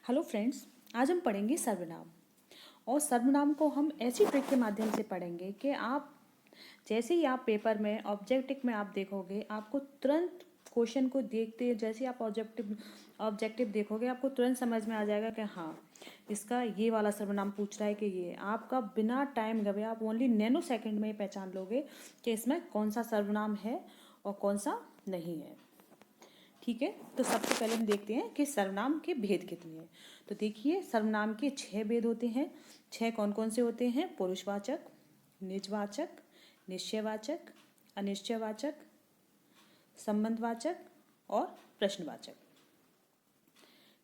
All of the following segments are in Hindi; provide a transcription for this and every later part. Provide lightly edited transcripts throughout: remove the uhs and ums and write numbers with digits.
हेलो फ्रेंड्स, आज हम पढ़ेंगे सर्वनाम। और सर्वनाम को हम ऐसी ट्रिक के माध्यम से पढ़ेंगे कि आप जैसे ही आप पेपर में ऑब्जेक्टिव में आप देखोगे, आपको तुरंत क्वेश्चन को देखते जैसे ही आप ऑब्जेक्टिव देखोगे, आपको तुरंत समझ में आ जाएगा कि हाँ, इसका ये वाला सर्वनाम पूछ रहा है कि ये आपका बिना टाइम गवे आप ओनली नैनो सेकंड में ही पहचान लोगे कि इसमें कौन सा सर्वनाम है और कौन सा नहीं है। ठीक है, तो सबसे पहले हम देखते हैं कि सर्वनाम के भेद कितने हैं। तो देखिए, सर्वनाम के 6 भेद होते हैं। 6 कौन कौन से होते हैं? पुरुषवाचक, निजवाचक, निश्चयवाचक, अनिश्चयवाचक, संबंधवाचक और प्रश्नवाचक।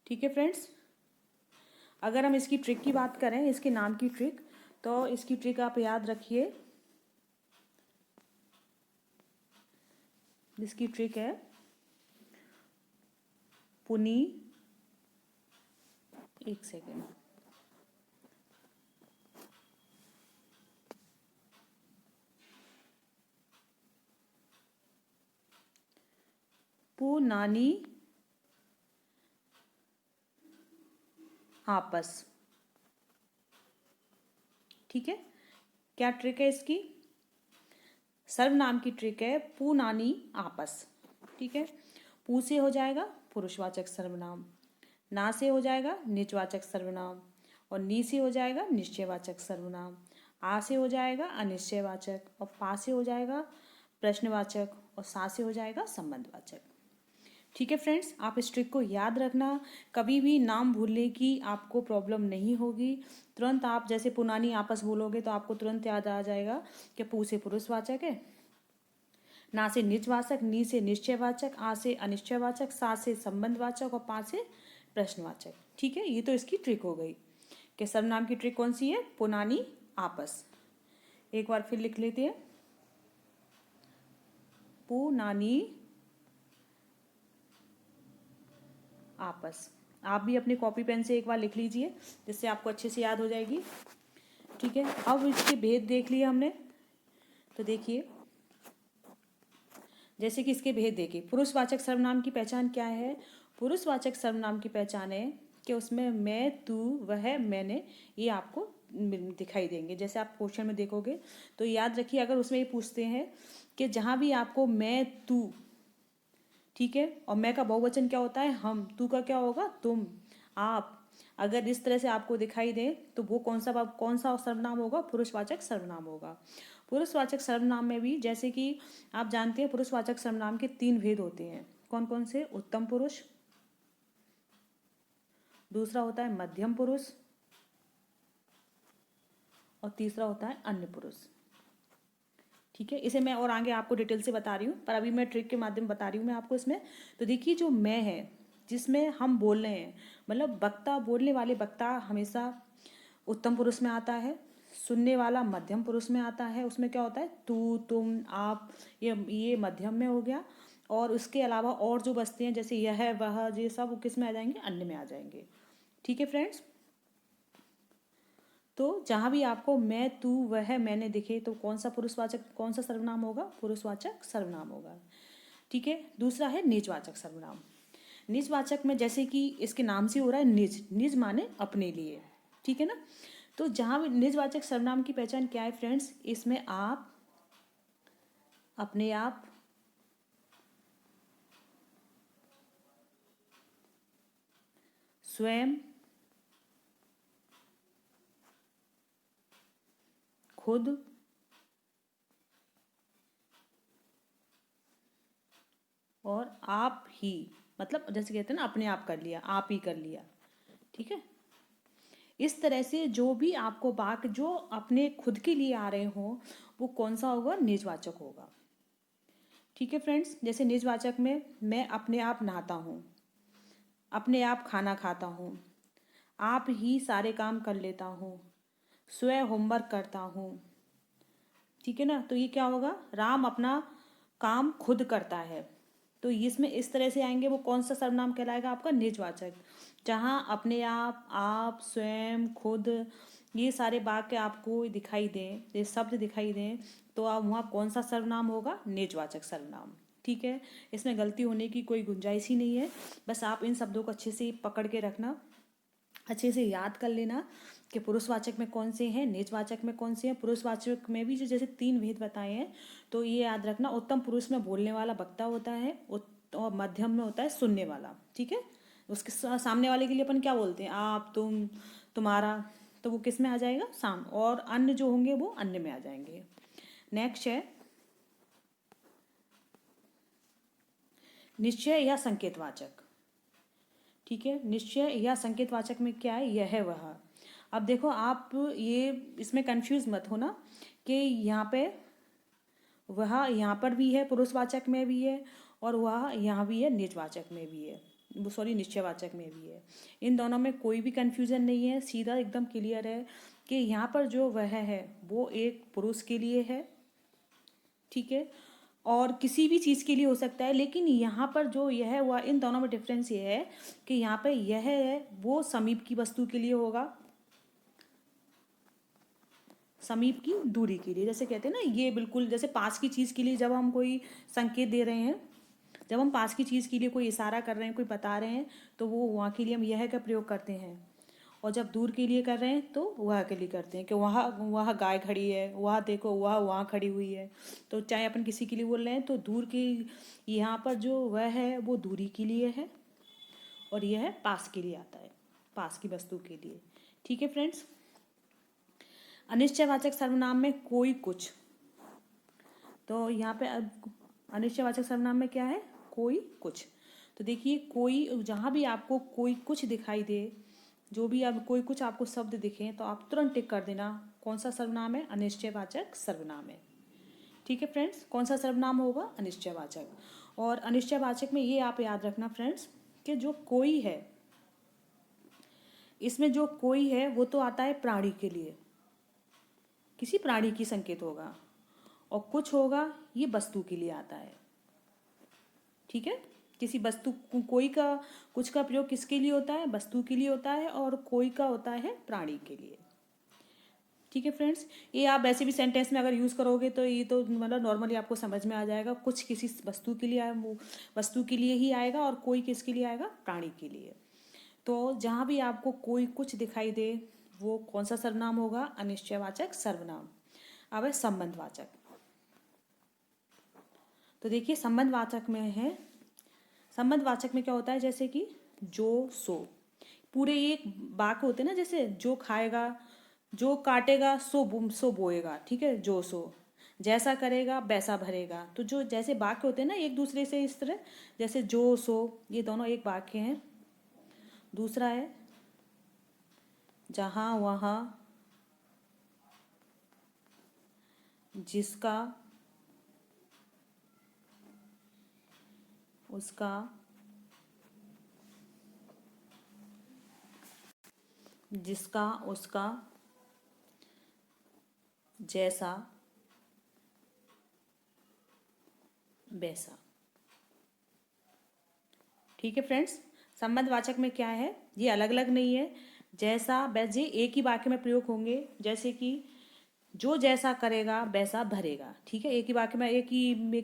ठीक है फ्रेंड्स, अगर हम इसकी ट्रिक की बात करें, इसके नाम की ट्रिक, तो इसकी ट्रिक आप याद रखिए। इसकी ट्रिक है पुनी, एक सेकेंड, पुनानी आपस। ठीक है, क्या ट्रिक है इसकी? सर्वनाम की ट्रिक है पुनानी आपस। ठीक है, पू से हो जाएगा पुरुषवाचक सर्वनाम, ना से हो जाएगा निजवाचक सर्वनाम, और नी से हो जाएगा निश्चयवाचक सर्वनाम, आ से हो जाएगा अनिश्चयवाचक, और पा से हो जाएगा प्रश्नवाचक, और सा से हो जाएगा संबंधवाचक। ठीक है फ्रेंड्स, आप इस ट्रिक को याद रखना, कभी भी नाम भूलने की आपको प्रॉब्लम नहीं होगी। तुरंत आप जैसे पुनानी आपस बोलोगे तो आपको तुरंत याद आ जाएगा कि पू से पुरुषवाचक है, ना से निजवाचक, नी से निश्चयवाचक, आ से अनिश्चयवाचक, सा से संबंधवाचक और पा से प्रश्नवाचक। ठीक है, ये तो इसकी ट्रिक हो गई कि सर्वनाम की ट्रिक कौन सी है? पुनानी आपस। एक बार फिर लिख लेते हैं, पुनानी आपस। आप भी अपने कॉपी पेन से एक बार लिख लीजिए, जिससे आपको अच्छे से याद हो जाएगी। ठीक है, अब इसके भेद देख लिए हमने। तो देखिए, जैसे कि इसके भेद देखिए, पुरुषवाचक सर्वनाम की पहचान क्या है? पुरुषवाचक सर्वनाम की पहचान है कि उसमें मैं, तू, वह, मैंने, ये आपको दिखाई देंगे। जैसे आप क्वेश्चन में देखोगे तो याद रखिए, अगर उसमें ये पूछते हैं कि जहाँ भी आपको मैं, तू, ठीक है, और मैं का बहुवचन क्या होता है? हम। तू का क्या होगा? तुम, आप। अगर इस तरह से आपको दिखाई दे तो वो कौन सा सर्वनाम होगा? पुरुषवाचक सर्वनाम होगा। पुरुषवाचक सर्वनाम में भी जैसे कि आप जानते हैं, पुरुषवाचक सर्वनाम के 3 भेद होते हैं। कौन कौन से? उत्तम पुरुष, दूसरा होता है मध्यम पुरुष, और तीसरा होता है अन्य पुरुष। ठीक है, इसे मैं और आगे आपको डिटेल से बता रही हूँ, पर अभी मैं ट्रिक के माध्यम बता रही हूँ मैं आपको इसमें। तो देखिए, जो मैं है, जिसमें हम बोल रहे हैं, मतलब वक्ता, बोलने वाले वक्ता हमेशा उत्तम पुरुष में आता है। सुनने वाला मध्यम पुरुष में आता है। उसमें क्या होता है? तू, तुम, आप, ये मध्यम में हो गया। और उसके अलावा और जो बचते हैं, जैसे यह, वह, ये सब किस में आ जाएंगे? अन्य में आ जाएंगे। ठीक है फ्रेंड्स, तो जहाँ भी आपको मैं, तू, वह, मैंने दिखे तो कौन सा पुरुषवाचक, कौन सा सर्वनाम होगा? पुरुषवाचक सर्वनाम होगा। ठीक है, दूसरा है निजवाचक सर्वनाम। निजवाचक में जैसे कि इसके नाम से हो रहा है निज, निज माने अपने लिए। ठीक है ना, तो जहाँ भी निजवाचक सर्वनाम की पहचान क्या है फ्रेंड्स? इसमें आप, अपने आप, स्वयं, खुद, और आप ही, मतलब जैसे कहते हैं ना, अपने आप कर लिया, आप ही कर लिया। ठीक है, इस तरह से जो भी आपको वाक्य जो अपने खुद के लिए आ रहे हो, वो कौन सा होगा? निजवाचक होगा। ठीक है फ्रेंड्स, जैसे निजवाचक में मैं अपने आप नहाता हूँ, अपने आप खाना खाता हूँ, आप ही सारे काम कर लेता हूँ, स्वयं होमवर्क करता हूँ। ठीक है ना, तो ये क्या होगा? राम अपना काम खुद करता है। तो इसमें इस तरह से आएंगे, वो कौन सा सर्वनाम कहलाएगा? आपका निजवाचक। जहाँ अपने आप, स्वयं, खुद, ये सारे वाक्य आपको दिखाई दें, ये शब्द दिखाई दें, तो आप वहाँ कौन सा सर्वनाम होगा? निजवाचक सर्वनाम। ठीक है, इसमें गलती होने की कोई गुंजाइश ही नहीं है। बस आप इन शब्दों को अच्छे से पकड़ के रखना। अच्छे से याद कर लेना कि पुरुषवाचक में कौन से हैं, निजवाचक में कौन से हैं। पुरुषवाचक में भी जो जैसे 3 भेद बताए हैं, तो ये याद रखना। उत्तम पुरुष में बोलने वाला वक्ता होता है, और मध्यम में होता है सुनने वाला, ठीक है। उसके सामने वाले के लिए अपन क्या बोलते हैं, आप, तुम, तुम्हारा, तो वो किस में आ जाएगा, साम। और अन्य जो होंगे वो अन्य में आ जाएंगे। नेक्स्ट है निश्चय या संकेतवाचक, ठीक है। निश्चय या संकेतवाचक में क्या है, यह है वह। अब देखो आप ये इसमें कंफ्यूज मत हो ना कि यहाँ पे वह यहाँ पर भी है, पुरुषवाचक में भी है, और वह यहाँ भी है, निजवाचक में भी है, वो सॉरी निश्चयवाचक में भी है। इन दोनों में कोई भी कंफ्यूजन नहीं है, सीधा एकदम क्लियर है कि यहाँ पर जो वह है वो एक पुरुष के लिए है, ठीक है, और किसी भी चीज़ के लिए हो सकता है। लेकिन यहाँ पर जो यह है वह, इन दोनों में डिफरेंस ये है कि यहाँ पे यह है वो समीप की वस्तु के लिए होगा, समीप की दूरी के लिए। जैसे कहते हैं ना, ये बिल्कुल जैसे पास की चीज़ के लिए जब हम कोई संकेत दे रहे हैं, जब हम पास की चीज़ के लिए कोई इशारा कर रहे हैं, कोई बता रहे हैं, तो वो वहाँ के लिए हम यह का प्रयोग करते हैं। और जब दूर के लिए कर रहे हैं तो वह के लिए करते हैं कि वहाँ वहाँ गाय खड़ी है, वहाँ देखो, वह वहाँ खड़ी हुई है। तो चाहे अपन किसी के लिए बोल रहे हैं तो दूर की, यहाँ पर जो वह है वो दूरी के लिए है, और यह है पास के लिए आता है, पास की वस्तु के लिए, ठीक है फ्रेंड्स। अनिश्चयवाचक सर्वनाम में कोई कुछ, तो यहाँ पे अनिश्चयवाचक सर्वनाम में क्या है, कोई कुछ। तो देखिए कोई, जहाँ भी आपको कोई कुछ दिखाई दे, जो भी अब कोई कुछ आपको शब्द दिखे, तो आप तुरंत टिक कर देना कौन सा सर्वनाम है, अनिश्चयवाचक सर्वनाम है, ठीक है फ्रेंड्स। कौन सा सर्वनाम होगा, अनिश्चयवाचक। और अनिश्चयवाचक में ये आप याद रखना फ्रेंड्स कि जो कोई है, इसमें जो कोई है वो तो आता है प्राणी के लिए, किसी प्राणी की संकेत होगा, और कुछ होगा ये वस्तु के लिए आता है, ठीक है। किसी वस्तु, कोई का, कुछ का प्रयोग किसके लिए होता है, वस्तु के लिए होता है, और कोई का होता है प्राणी के लिए, ठीक है फ्रेंड्स। ये आप वैसे भी सेंटेंस में अगर यूज़ करोगे तो ये तो मतलब नॉर्मली आपको समझ में आ जाएगा। कुछ किसी वस्तु के लिए वस्तु के लिए ही आएगा, और कोई किसके लिए आएगा, प्राणी के लिए। तो जहाँ भी आपको कोई कुछ दिखाई दे, वो कौन सा सर्वनाम होगा, अनिश्चयवाचक सर्वनाम। अब है संबंधवाचक। तो देखिए संबंधवाचक में है, संबंधवाचक में क्या होता है, जैसे कि जो, सो, पूरे एक वाक्य होते हैं ना, जैसे जो खाएगा, जो काटेगा, सो बोएगा, ठीक है, जो, सो, जैसा करेगा वैसा भरेगा। तो जो जैसे वाक्य होते हैं ना एक दूसरे से इस तरह, जैसे जो, सो, ये दोनों एक वाक्य हैं। दूसरा है जहाँ, वहाँ, जिसका, उसका, जिसका, उसका, जैसा, वैसा, ठीक है फ्रेंड्स। संबंधवाचक में क्या है, ये अलग अलग नहीं है, जैसा वैसे एक ही वाक्य में प्रयोग होंगे। जैसे कि जो जैसा करेगा वैसा भरेगा, ठीक है, एक ही वाक्य में, एक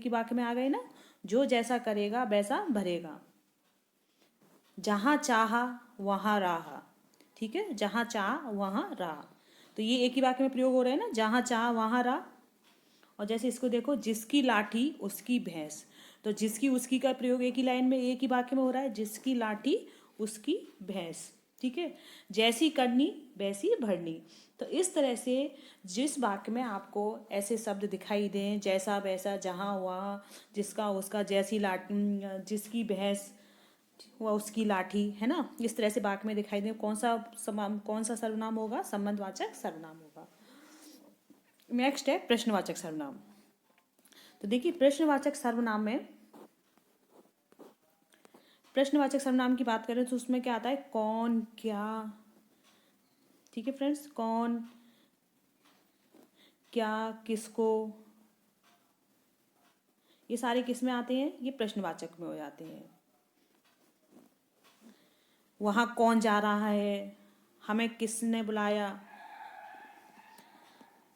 ही वाक्य में आ गए ना, जो जैसा करेगा वैसा भरेगा। जहाँ चाहा वहाँ राहा, ठीक है, जहाँ चाह वहाँ राह, तो ये एक ही वाक्य में प्रयोग हो रहे हैं ना, जहाँ चाह वहाँ राह। और जैसे इसको देखो, जिसकी लाठी उसकी भैंस, तो जिसकी उसकी का प्रयोग एक ही लाइन में, एक ही वाक्य में हो रहा है, जिसकी लाठी उसकी भैंस, ठीक है। जैसी करनी वैसी भरनी। तो इस तरह से जिस वाक्य में आपको ऐसे शब्द दिखाई दें, जैसा वैसा, जहाँ वहाँ, जिसका उसका, जैसी लाठी, जिसकी भैंस वह उसकी लाठी, है ना, इस तरह से वाक्य में दिखाई दें, कौन सा सर्वनाम होगा, संबंधवाचक सर्वनाम होगा। नेक्स्ट है प्रश्नवाचक सर्वनाम। तो देखिए प्रश्नवाचक सर्वनाम में, प्रश्नवाचक सर्वनाम की बात करें तो उसमें क्या आता है, कौन, क्या, ठीक है फ्रेंड्स, कौन, क्या, किसको, ये सारे किस में आते हैं, ये प्रश्नवाचक में हो जाते हैं। वहाँ कौन जा रहा है, हमें किसने बुलाया,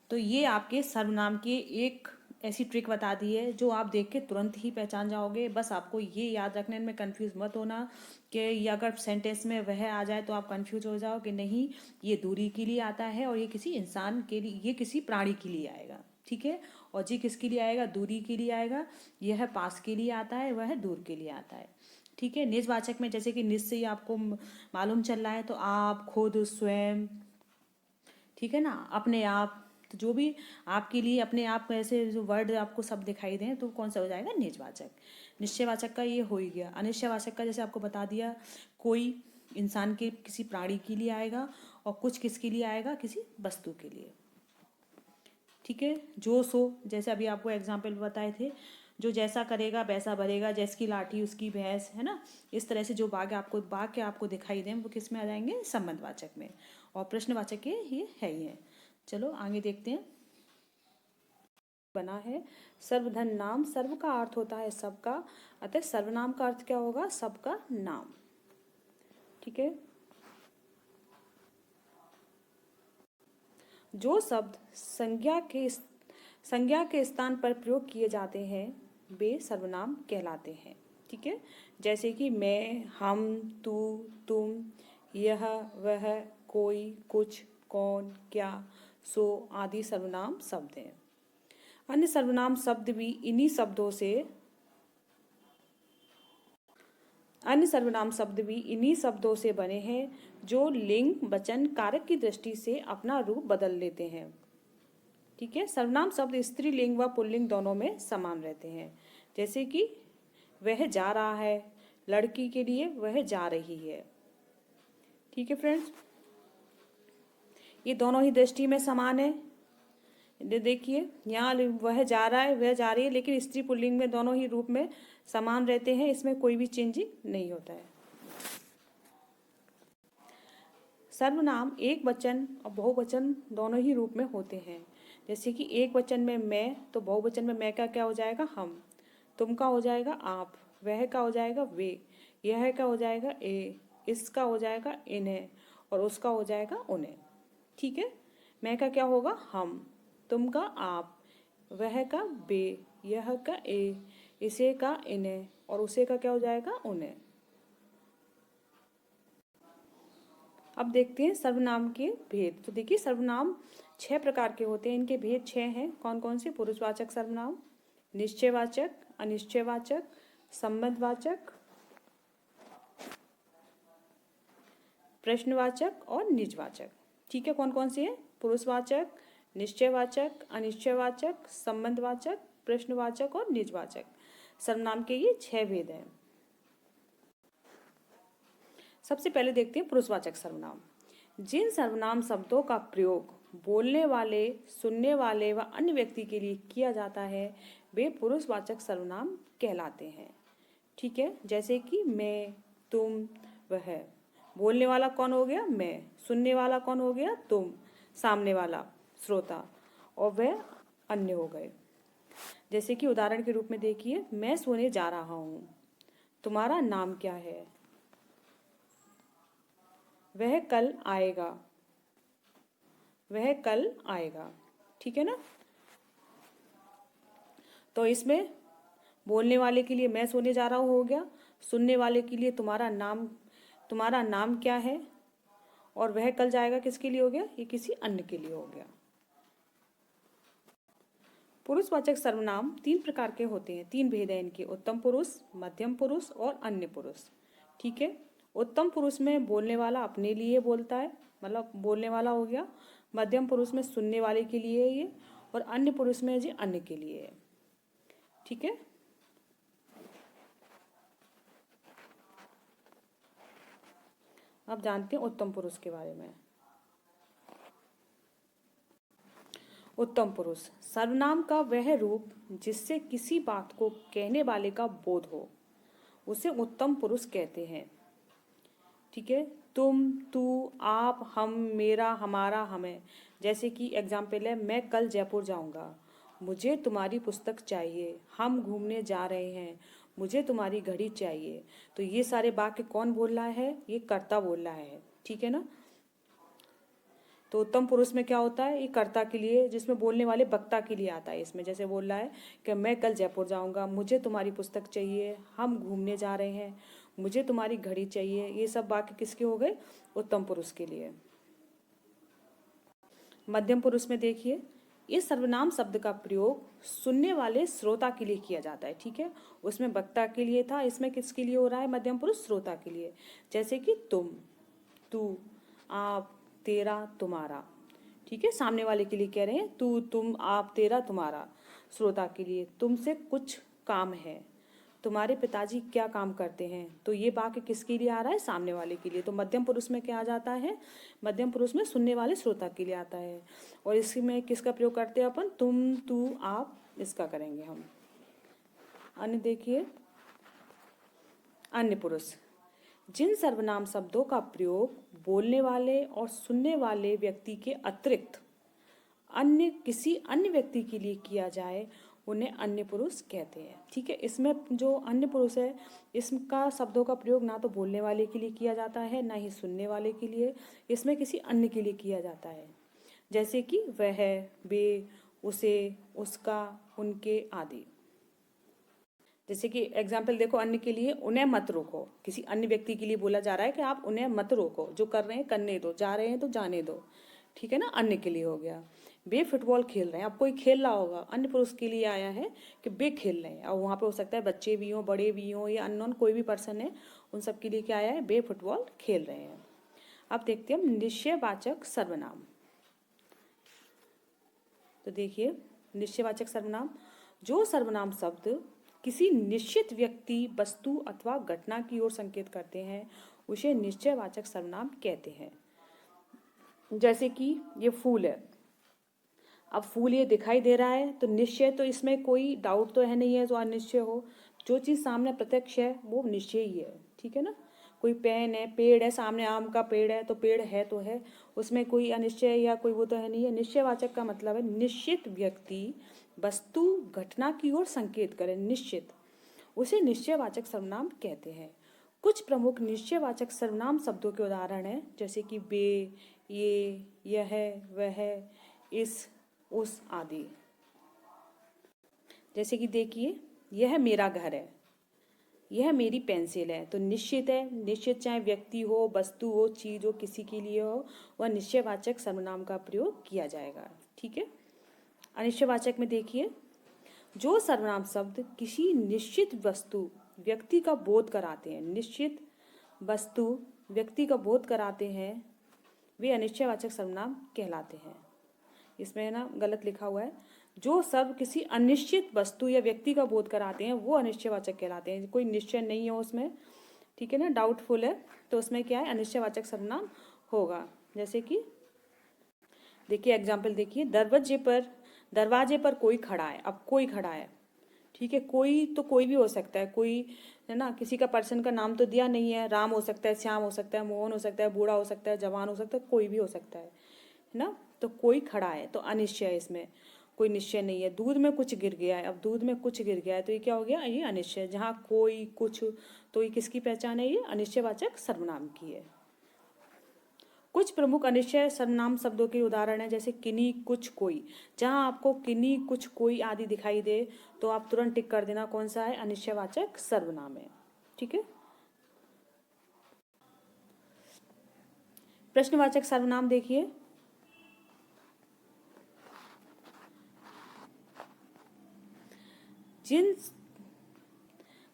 तो ये आपके सर्वनाम के एक ऐसी ट्रिक बता दी है जो आप देख के तुरंत ही पहचान जाओगे। बस आपको ये याद रखने में कंफ्यूज मत होना कि ये अगर सेंटेंस में वह आ जाए तो आप कंफ्यूज हो जाओ कि नहीं, ये दूरी के लिए आता है और ये किसी इंसान के लिए, ये किसी प्राणी के लिए आएगा। ठीक है, और जी किसके लिए आएगा, दूरी के लिए आएगा। यह पास के लिए आता है, वह दूर के लिए आता है। ठीक है, निजवाचक में जैसे कि निज से ही आपको मालूम चल रहा है तो आप, खुद, स्वयं, ठीक है ना, अपने आप, तो जो भी आपके लिए अपने आप में ऐसे जो वर्ड आपको सब दिखाई दें तो कौन सा हो जाएगा, निजवाचक। निश्चयवाचक का ये हो ही गया। अनिश्चयवाचक का जैसे आपको बता दिया, कोई इंसान के किसी प्राणी के लिए आएगा और कुछ किसके लिए आएगा, किसी वस्तु के लिए। ठीक है, जो सो, जैसे अभी आपको एग्जाम्पल बताए थे, जो जैसा करेगा वैसा भरेगा, जैसकी लाठी उसकी भैंस, है ना। इस तरह से जो वाक्य आपको दिखाई दें वो किस में आ जाएंगे, संबंधवाचक में। और प्रश्नवाचक के ये है ही है। चलो आगे देखते हैं। बना है सर्वधन नाम, सर्व का अर्थ होता है सबका, अतः सर्वनाम का अर्थ क्या होगा, सबका नाम। ठीक है, जो शब्द संज्ञा के स्थान पर प्रयोग किए जाते हैं वे सर्वनाम कहलाते हैं। ठीक है, जैसे कि मैं, हम, तू, तुम, यह, वह, कोई, कुछ, कौन, क्या, सो आदि सर्वनाम शब्द हैं। अन्य सर्वनाम शब्द भी इन्हीं शब्दों से बने हैं जो लिंग, वचन, कारक की दृष्टि से अपना रूप बदल लेते हैं। ठीक है, सर्वनाम शब्द स्त्रीलिंग व पुल्लिंग दोनों में समान रहते हैं। जैसे कि वह जा रहा है, लड़की के लिए वह जा रही है। ठीक है फ्रेंड्स, ये दोनों ही दृष्टि में समान है। देखिए यहाँ वह जा रहा है, वह जा रही है, लेकिन स्त्री पुल्लिंग में दोनों ही रूप में समान रहते हैं, इसमें कोई भी चेंजिंग नहीं होता है। सर्वनाम एक वचन और बहुवचन दोनों ही रूप में होते हैं। जैसे कि एक वचन में मैं, तो बहुवचन में मैं का क्या हो जाएगा, हम, तुम का हो जाएगा आप, वह का हो जाएगा वे, यह का हो जाएगा ए, इसका हो जाएगा इन्हें, और उसका हो जाएगा उन्हें। ठीक है, मैं का क्या होगा, हम, तुम का आप, वह का बे, यह का ए, इसे का इन्हें, और उसे का क्या हो जाएगा, उन्हें। अब देखते हैं सर्वनाम के भेद। तो देखिए सर्वनाम 6 प्रकार के होते हैं, इनके भेद 6 हैं। कौन कौन से, पुरुषवाचक सर्वनाम, निश्चयवाचक, अनिश्चयवाचक, संबंधवाचक, प्रश्नवाचक और निजवाचक। ठीक है, कौन कौन से हैं, पुरुषवाचक, निश्चयवाचक, अनिश्चयवाचक, संबंधवाचक, प्रश्नवाचक और निजवाचक। सर्वनाम के ये 6 भेद हैं। सबसे पहले देखते हैं पुरुषवाचक सर्वनाम। जिन सर्वनाम शब्दों का प्रयोग बोलने वाले, सुनने वाले व अन्य व्यक्ति के लिए किया जाता है वे पुरुषवाचक सर्वनाम कहलाते हैं। ठीक है, जैसे कि मैं, तुम, वह। बोलने वाला कौन हो गया, मैं, सुनने वाला कौन हो गया, तुम, सामने वाला श्रोता, और वह अन्य हो गए। जैसे कि उदाहरण के रूप में देखिए, मैं सोने जा रहा हूँ, तुम्हारा नाम क्या है, वह कल आएगा, वह कल आएगा। ठीक है ना, तो इसमें बोलने वाले के लिए मैं सोने जा रहा हूँ हो गया, सुनने वाले के लिए तुम्हारा नाम क्या है, और वह कल जाएगा किसके लिए हो गया, ये किसी अन्य के लिए हो गया। पुरुषवाचक सर्वनाम 3 प्रकार के होते हैं, 3 भेद हैं इनके, उत्तम पुरुष, मध्यम पुरुष और अन्य पुरुष। ठीक है, उत्तम पुरुष में बोलने वाला अपने लिए बोलता है, मतलब बोलने वाला हो गया। मध्यम पुरुष में सुनने वाले के लिए है ये, और अन्य पुरुष में जी अन्य के लिए है। ठीक है, अब जानते हैं उत्तम पुरुष के बारे में। उत्तम पुरुष सर्वनाम का वह रूप जिससे किसी बात को कहने वाले का बोध हो, उसे उत्तम पुरुष कहते हैं। ठीक है, तुम, तू, आप, हम, मेरा, हमारा, हमें। जैसे कि एग्जाम्पल है, मैं कल जयपुर जाऊंगा, मुझे तुम्हारी पुस्तक चाहिए, हम घूमने जा रहे हैं, मुझे तुम्हारी घड़ी चाहिए। तो ये सारे वाक्य कौन बोल रहा है, ये कर्ता बोल रहा है। ठीक है ना, तो उत्तम पुरुष में क्या होता है, ये कर्ता के लिए, जिसमें बोलने वाले वक्ता के लिए आता है। इसमें जैसे बोल रहा है कि मैं कल जयपुर जाऊंगा, मुझे तुम्हारी पुस्तक चाहिए, हम घूमने जा रहे हैं, मुझे तुम्हारी घड़ी चाहिए, ये सब वाक्य किसके हो गए, उत्तम पुरुष के लिए। मध्यम पुरुष में देखिए, इस सर्वनाम शब्द का प्रयोग सुनने वाले श्रोता के लिए किया जाता है। ठीक है, उसमें वक्ता के लिए था, इसमें किसके लिए हो रहा है, मध्यम पुरुष श्रोता के लिए। जैसे कि तुम, तू, आप, तेरा, तुम्हारा। ठीक है, सामने वाले के लिए कह रहे हैं, तू, तुम, आप, तेरा, तुम्हारा। श्रोता के लिए, तुमसे कुछ काम है, तुम्हारे पिताजी क्या काम करते हैं। तो ये वाक्य किसके लिए आ रहा है, सामने वाले के लिए। तो मध्यम पुरुष में क्या आ जाता है, मध्यम पुरुष में सुनने वाले श्रोता के लिए आता है। और इसमें किसका प्रयोग करते हैं अपन, तुम, तू, आप, इसका करेंगे हम। अन्य देखिए, अन्य पुरुष, जिन सर्वनाम शब्दों का प्रयोग बोलने वाले और सुनने वाले व्यक्ति के अतिरिक्त अन्य किसी अन्य व्यक्ति के लिए किया जाए, उन्हें अन्य पुरुष कहते हैं। ठीक है, इसमें जो अन्य पुरुष है, इसका शब्दों का प्रयोग ना तो बोलने वाले के लिए किया जाता है, ना ही सुनने वाले के लिए, इसमें किसी अन्य के लिए किया जाता है। जैसे कि वह, वे, उसे, उसका, उनके आदि। जैसे कि एग्जाम्पल देखो, अन्य के लिए, उन्हें मत रोको, किसी अन्य व्यक्ति के लिए बोला जा रहा है कि आप उन्हें मत रोको, जो कर रहे हैं करने दो, जा रहे हैं तो जाने दो। ठीक है ना, अन्य के लिए हो गया। वे फुटबॉल खेल रहे हैं, अब कोई खेल रहा होगा, अन्य पुरुष के लिए आया है कि वे खेल रहे हैं, और वहाँ पे हो सकता है बच्चे भी हों, बड़े भी हों, या अननोन कोई भी पर्सन है, उन सब के लिए क्या आया है, वे फुटबॉल खेल रहे हैं। अब देखते हैं हम निश्चयवाचक सर्वनाम। तो देखिए, निश्चयवाचक सर्वनाम, जो सर्वनाम शब्द किसी निश्चित व्यक्ति, वस्तु अथवा घटना की ओर संकेत करते हैं, उसे निश्चयवाचक सर्वनाम कहते हैं। जैसे कि ये फूल है, अब फूल ये दिखाई दे रहा है, तो निश्चय, तो इसमें कोई डाउट तो है नहीं है जो अनिश्चय हो। जो चीज़ सामने प्रत्यक्ष है वो निश्चय ही है। ठीक है ना, कोई पेन है, पेड़ है, सामने आम का पेड़ है, तो पेड़ है तो है, उसमें कोई अनिश्चय या कोई वो तो है नहीं है। निश्चयवाचक का मतलब है निश्चित व्यक्ति, वस्तु, घटना की ओर संकेत करे, निश्चित, उसे निश्चयवाचक सर्वनाम कहते हैं। कुछ प्रमुख निश्चयवाचक सर्वनाम शब्दों के उदाहरण हैं, जैसे कि वे, ये, यह, वह, इस, उस आदि। जैसे कि देखिए, यह मेरा घर है, यह मेरी पेंसिल है, तो निश्चित है, निश्चित चाहे व्यक्ति हो, वस्तु हो, चीज हो, किसी के लिए हो, वह निश्चयवाचक सर्वनाम का प्रयोग किया जाएगा। ठीक है, अनिश्चयवाचक में देखिए, जो सर्वनाम शब्द किसी निश्चित वस्तु, व्यक्ति का बोध कराते हैं, निश्चित वस्तु, व्यक्ति का बोध कराते हैं, वे अनिश्चयवाचक सर्वनाम कहलाते हैं। इसमें ना गलत लिखा हुआ है, जो शब्द किसी अनिश्चित वस्तु या व्यक्ति का बोध कराते हैं वो अनिश्चयवाचक कहलाते हैं। कोई निश्चय नहीं हो उसमें, ठीक है ना, डाउटफुल है, तो उसमें क्या है, अनिश्चयवाचक सर्वनाम होगा। जैसे कि देखिए एग्जाम्पल देखिए, दरवाजे पर कोई खड़ा है, अब कोई खड़ा है, ठीक है, कोई तो कोई भी हो सकता है, कोई है ना, किसी का पर्सन का नाम तो दिया नहीं है, राम हो सकता है, श्याम हो सकता है, मोहन हो सकता है, बूढ़ा हो सकता है, जवान हो सकता है, कोई भी हो सकता है ना। तो कोई खड़ा है तो अनिश्चय है, इसमें कोई निश्चय नहीं है। दूध में कुछ गिर गया है, अब दूध में कुछ गिर गया है तो ये क्या हो गया, ये अनिश्चय। जहाँ कोई, कुछ, तो ये किसकी पहचान है, ये अनिश्चयवाचक सर्वनाम की है। कुछ प्रमुख अनिश्चय सर्वनाम शब्दों के उदाहरण हैं, जैसे किन्हीं, कुछ, कोई। जहाँ आपको किन्हीं, कुछ, कोई आदि दिखाई दे तो आप तुरंत टिक कर देना कौन सा है, अनिश्चयवाचक सर्वनाम है। ठीक है, प्रश्नवाचक सर्वनाम देखिए, जिन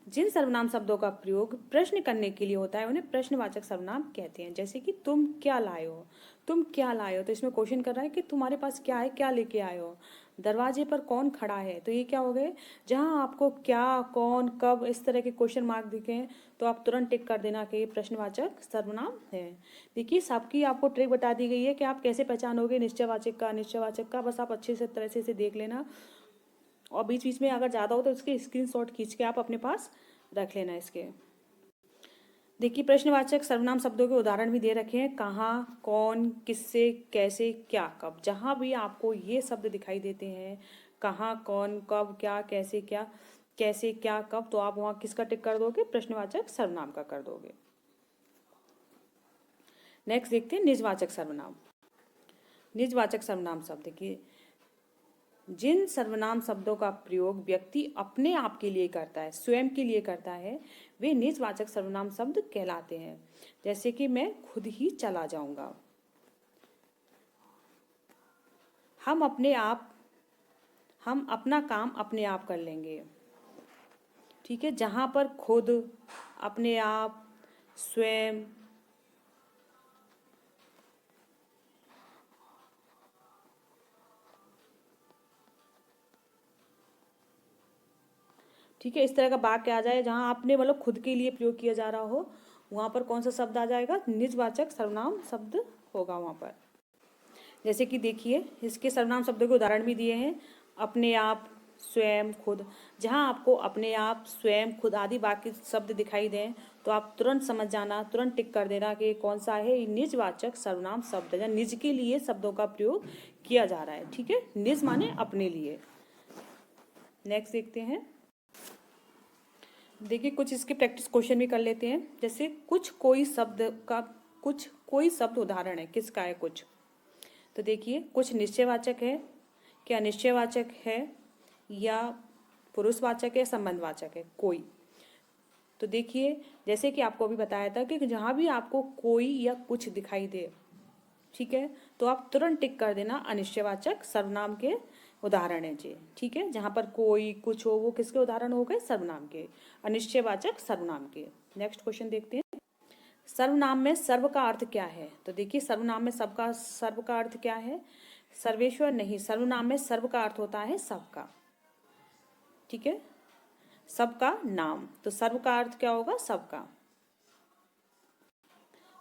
जिन सर्वनाम शब्दों का प्रयोग प्रश्न करने के लिए होता है उन्हें प्रश्नवाचक सर्वनाम कहते हैं। जैसे कि तुम क्या लाए हो, तुम क्या लाए हो, तो इसमें क्वेश्चन कर रहा है कि तुम्हारे पास क्या है, क्या लेके आए हो। दरवाजे पर कौन खड़ा है, तो ये क्या हो गए, जहाँ आपको क्या, कौन, कब, इस तरह के क्वेश्चन मार्क दिखे तो आप तुरंत टिक कर देना कि ये प्रश्नवाचक सर्वनाम है। देखिए, सबकी आपको ट्रिक बता दी गई है कि आप कैसे पहचानोगे निश्चयवाचक का, अनिश्चयवाचक का, बस आप अच्छे से तरह से देख लेना, और बीच बीच में अगर ज़्यादा हो तो इसके स्क्रीनशॉट खींच के आप अपने पास रख लेना इसके। देखिए, प्रश्नवाचक सर्वनाम शब्दों के उदाहरण भी दे रखे हैं, कहाँ, कौन, किससे, कैसे, क्या, कब। जहाँ भी आपको ये शब्द दिखाई देते हैं, कहाँ, कौन, कब, क्या, कैसे, क्या, कब, तो आप वहाँ किसका टिक कर दोगे, प्रश्नवाचक सर्वनाम का कर दोगे। नेक्स्ट देखते हैं निजवाचक सर्वनाम। निजवाचक सर्वनाम शब्द की जिन सर्वनाम शब्दों का प्रयोग व्यक्ति अपने आप के लिए करता है, स्वयं के लिए करता है, वे निजवाचक सर्वनाम शब्द कहलाते हैं। जैसे कि मैं खुद ही चला जाऊंगा, हम अपना काम अपने आप कर लेंगे। ठीक है, जहां पर खुद, अपने आप, स्वयं, ठीक है, इस तरह का वाक्य आ जाए जहां आपने मतलब खुद के लिए प्रयोग किया जा रहा हो, वहां पर कौन सा शब्द आ जाएगा? निजवाचक सर्वनाम शब्द होगा वहां पर। जैसे कि देखिए, इसके सर्वनाम शब्दों के उदाहरण भी दिए हैं। अपने आप, स्वयं, खुद। जहां आपको अपने आप, स्वयं, खुद आदि वाक्य शब्द दिखाई दें तो आप तुरंत समझ जाना, तुरंत टिक कर देना कि कौन सा है। ये निजवाचक सर्वनाम शब्द है, निज के लिए शब्दों का प्रयोग किया जा रहा है। ठीक है, निज माने अपने लिए। नेक्स्ट देखते हैं। देखिए, कुछ इसके प्रैक्टिस क्वेश्चन भी कर लेते हैं। जैसे कुछ कोई शब्द उदाहरण है, किसका है कुछ? तो देखिए, कुछ निश्चयवाचक है, क्या निश्चयवाचक है, या पुरुषवाचक है, संबंधवाचक है? कोई। तो देखिए, जैसे कि आपको अभी बताया था कि जहाँ भी आपको कोई या कुछ दिखाई दे, ठीक है, तो आप तुरंत टिक कर देना अनिश्चयवाचक सर्वनाम के उदाहरण है जी। ठीक है, जहाँ पर कोई कुछ हो वो किसके उदाहरण हो गए? सर्वनाम के, अनिश्चयवाचक सर्वनाम के। नेक्स्ट क्वेश्चन देखते हैं। सर्वनाम में सर्व का अर्थ क्या है? तो देखिए, सर्वनाम में सर्व का अर्थ क्या है? सर्वेश्वर नहीं, सर्वनाम में सर्व का अर्थ होता है सबका। ठीक है, सबका नाम। तो सर्व का अर्थ क्या होगा? सबका।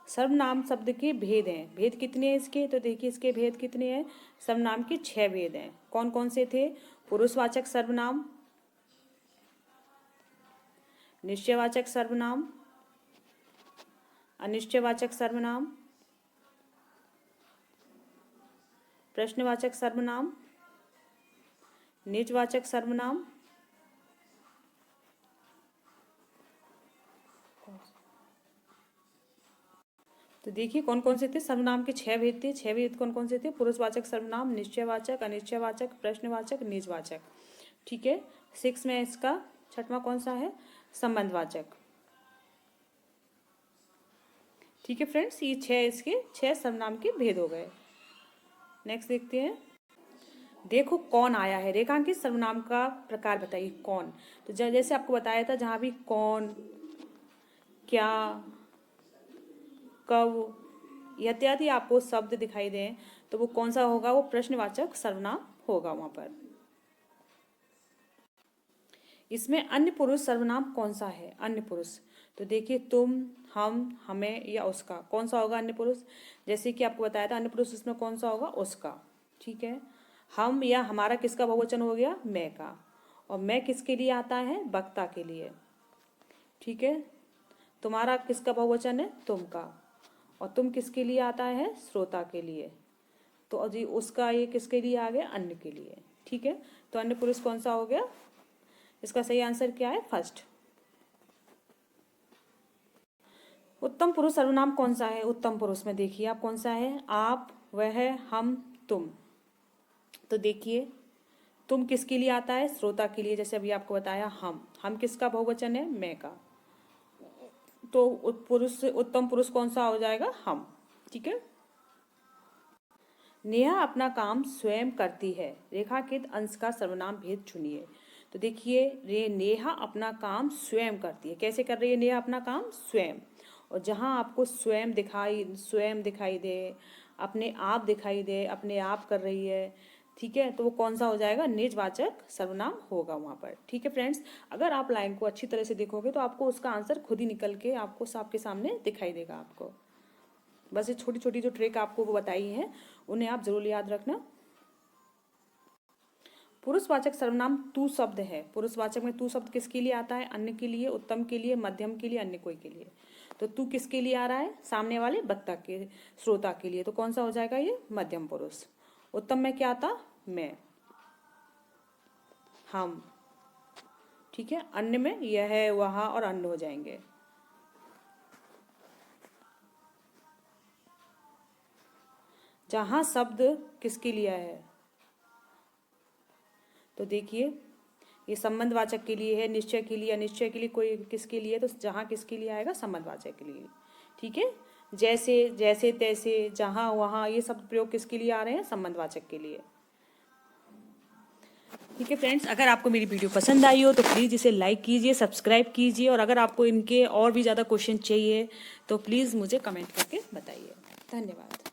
सर्वनाम शब्द के भेद हैं। भेद कितने हैं इसके? तो देखिए, इसके भेद कितने हैं? सर्वनाम के 6 भेद हैं। कौन कौन से थे? पुरुषवाचक सर्वनाम, निश्चयवाचक सर्वनाम, अनिश्चयवाचक सर्वनाम, प्रश्नवाचक सर्वनाम, निजवाचक सर्वनाम, तो देखिए कौन कौन से थे। सर्वनाम के 6 भेद थे। 6 भेद कौन कौन से थे? पुरुषवाचक सर्वनाम, निश्चयवाचक, अनिश्चयवाचक, प्रश्नवाचक, निजवाचक। ठीक है, 6 में इसका 6वां कौन सा है? संबंधवाचक। ठीक है फ्रेंड्स, ये 6 सर्वनाम के भेद हो गए। नेक्स्ट देखते हैं। देखो कौन आया है, रेखांकित सर्वनाम का प्रकार बताइए। कौन, तो जैसे आपको बताया था, जहां भी कौन, क्या, कब इत्यादि आपको शब्द दिखाई दें तो वो कौन सा होगा? वो प्रश्नवाचक सर्वनाम होगा वहां पर। इसमें अन्य पुरुष सर्वनाम कौन सा है? अन्य पुरुष, तो देखिए तुम, हम, हमें या उसका, कौन सा होगा अन्य पुरुष? जैसे कि आपको बताया था, अन्य पुरुष इसमें कौन सा होगा? उसका। ठीक है, हम या हमारा किसका बहुवचन हो गया? मैं का। और मैं किसके लिए आता है? वक्ता के लिए। ठीक है, तुम्हारा किसका बहुवचन है? तुम का। और तुम किसके लिए आता है? श्रोता के लिए। तो अजी उसका ये किसके लिए आ गया? अन्य के लिए। ठीक है, तो अन्य पुरुष कौन सा हो गया? इसका सही आंसर क्या है? फर्स्ट। उत्तम पुरुष सर्वनाम कौन सा है? उत्तम पुरुष में देखिए आप कौन सा है? आप, वह, हम, तुम। तो देखिए, तुम किसके लिए आता है? श्रोता के लिए। जैसे अभी आपको बताया, हम किसका बहुवचन है? मैं का। तो उत्तम पुरुष कौन सा हो जाएगा? हम। ठीक है, नेहा अपना काम स्वयं करती है, रेखांकित अंश का सर्वनाम भेद चुनिए। तो देखिए, नेहा अपना काम स्वयं करती है। कैसे कर रही है नेहा अपना काम? स्वयं। और जहाँ आपको स्वयं दिखाई दे, अपने आप दिखाई दे, अपने आप कर रही है, ठीक है, तो वो कौन सा हो जाएगा? निजवाचक सर्वनाम होगा वहाँ पर। ठीक है फ्रेंड्स, अगर आप लाइन को अच्छी तरह से देखोगे तो आपको उसका आंसर खुद ही निकल के आपको आपके सामने दिखाई देगा आपको। बस ये छोटी छोटी जो ट्रिक आपको वो बताई है, उन्हें आप जरूर याद रखना। पुरुषवाचक सर्वनाम तू शब्द है। पुरुषवाचक में तू शब्द किसके लिए आता है? अन्य के लिए, उत्तम के लिए, मध्यम के लिए, अन्य कोई के लिए। तो तू किसके लिए आ रहा है? सामने वाले वक्ता के, श्रोता के लिए। तो कौन सा हो जाएगा? ये मध्यम पुरुष। उत्तम में क्या आता? मैं, हम। ठीक है, अन्य में यह, वह और अन्य हो जाएंगे। जहाँ शब्द किसके लिए है, तो देखिए ये संबंधवाचक के लिए है, निश्चय के लिए, अनिश्चय के लिए, कोई किसके लिए, तो जहाँ किसके लिए आएगा, संबंधवाचक के लिए। ठीक है, जैसे, जैसे तैसे, जहाँ वहाँ, ये सब प्रयोग किसके लिए आ रहे हैं, संबंधवाचक के लिए। ठीक है फ्रेंड्स, अगर आपको मेरी वीडियो पसंद आई हो तो प्लीज़ इसे लाइक कीजिए, सब्सक्राइब कीजिए, और अगर आपको इनके और भी ज़्यादा क्वेश्चन चाहिए तो प्लीज़ मुझे कमेंट करके बताइए। धन्यवाद।